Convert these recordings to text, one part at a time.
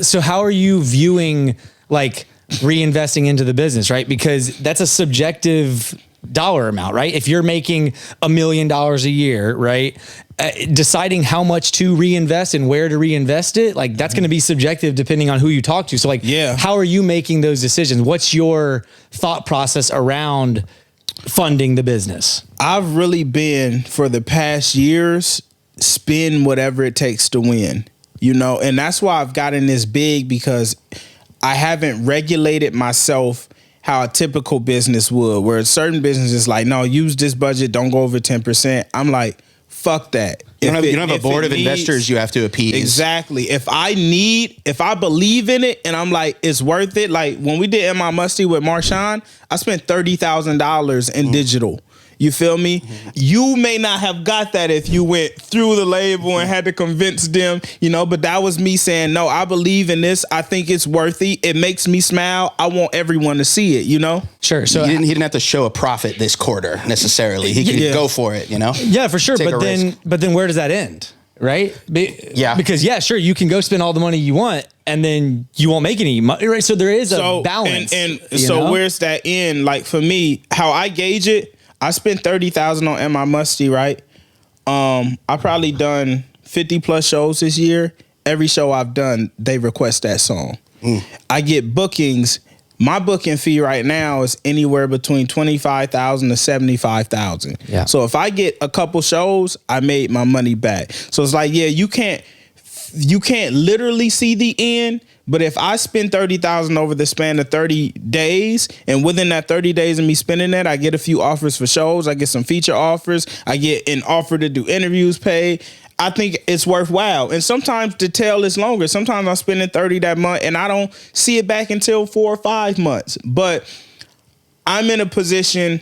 So how are you viewing like reinvesting into the business, right? Because that's a subjective dollar amount, right? If you're making $1 million a year, right? Deciding how much to reinvest and where to reinvest it, like that's going to be subjective depending on who you talk to. So like, how are you making those decisions? What's your thought process around funding the business? I've really been, for the past years, spend whatever it takes to win, you know? And that's why I've gotten this big, because I haven't regulated myself how a typical business would, where certain businesses like, no, use this budget, don't go over 10%. I'm like, fuck that. You don't have a board of investors you have to appease. Exactly. If I believe in it and I'm like, it's worth it. Like when we did In My Musty with Marshawn, I spent $30,000 in digital. You feel me? You may not have got that if you went through the label and had to convince them, you know, but that was me saying, no, I believe in this. I think it's worthy. It makes me smile. I want everyone to see it, you know? Sure. So he didn't have to show a profit this quarter necessarily. He could go for it, you know? Yeah, for sure. But then where does that end? Right? Because sure, you can go spend all the money you want and then you won't make any money, right? So there is a balance. And so where's that end? Like for me, how I gauge it, I spent $30,000 on Am I Musty, right? I probably done 50 plus shows this year. Every show I've done, they request that song. I get bookings. My booking fee right now is anywhere between $25,000 to $75,000. Yeah. So if I get a couple shows, I made my money back. So it's like, you can't literally see the end. But if I spend $30,000 over the span of 30 days, and within that 30 days of me spending that, I get a few offers for shows, I get some feature offers, I get an offer to do interviews paid, I think it's worthwhile. And sometimes the tail is longer. Sometimes I'm spending 30 that month and I don't see it back until 4 or 5 months. But I'm in a position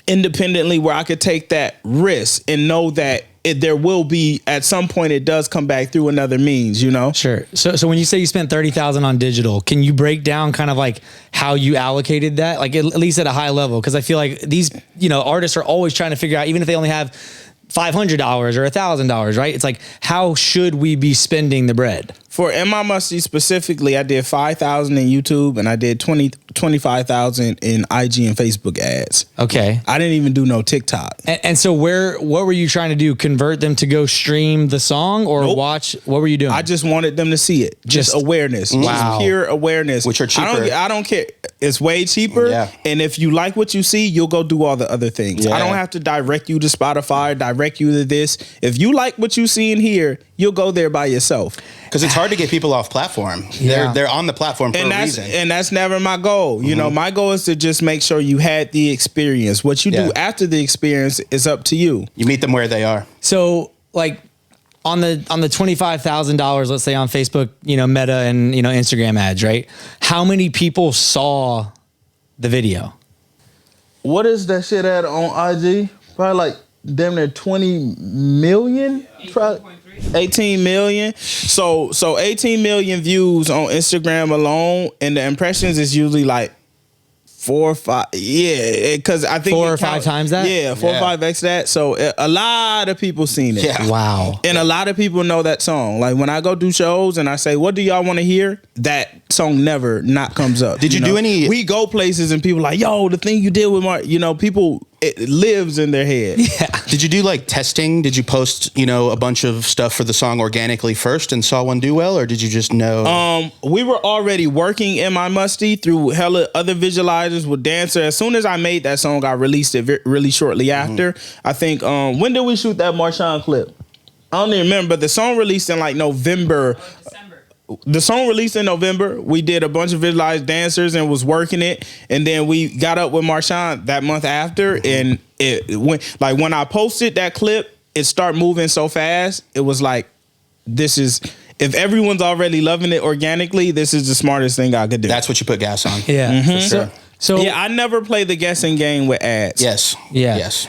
independently where I could take that risk and know that there will be, at some point, it does come back through another means, you know? Sure. So when you say you spent $30,000 on digital, can you break down kind of like how you allocated that? Like at least at a high level? Because I feel like these, artists are always trying to figure out, even if they only have $500 or $1,000, right? It's like, how should we be spending the bread? For In My Musty specifically, I did $5,000 in YouTube and I did $25,000 in IG and Facebook ads. Okay. I didn't even do no TikTok. And so what were you trying to do? Convert them to go stream the song or watch? What were you doing? I just wanted them to see it. Just awareness. Wow. Just pure awareness. Which are cheaper. I don't care. It's way cheaper. Yeah. And if you like what you see, you'll go do all the other things. Yeah. I don't have to direct you to Spotify, direct you to this. If you like what you see in here, you'll go there by yourself. Because it's hard to get people off platform. They're on the platform for a reason. And that's never my goal. You know, my goal is to just make sure you had the experience. What you do after the experience is up to you. You meet them where they are. So like on the $25,000, let's say on Facebook, Meta and, Instagram ads, right? How many people saw the video? What is that shit at on IG? Probably like damn near 20 million? 18 million. So 18 million views on Instagram alone, and the impressions is usually like 4 or 5. Yeah, because I think 4 or 5 times that. Yeah, 4 or 5x that. So a lot of people seen it. Yeah. Wow. And a lot of people know that song. Like when I go do shows and I say, "What do y'all want to hear?" That song never not comes up. Did you do any? We go places and people like, "Yo, the thing you did with Mark," people. It lives in their head. Yeah. Did you do like testing? Did you post, a bunch of stuff for the song organically first and saw one do well, or did you just know? We were already working In My Musty through hella other visualizers with Dancer. As soon as I made that song, I released it really shortly after. I think, when did we shoot that Marshawn clip? I don't even remember, but the song released in like November. The song released in November. We did a bunch of visualized dancers and was working it. And then we got up with Marshawn that month after. And it went, like when I posted that clip, it started moving so fast. It was like, if everyone's already loving it organically, this is the smartest thing I could do. That's what you put gas on. Yeah. For sure. So I never play the guessing game with ads. Yes. Yeah. Yes.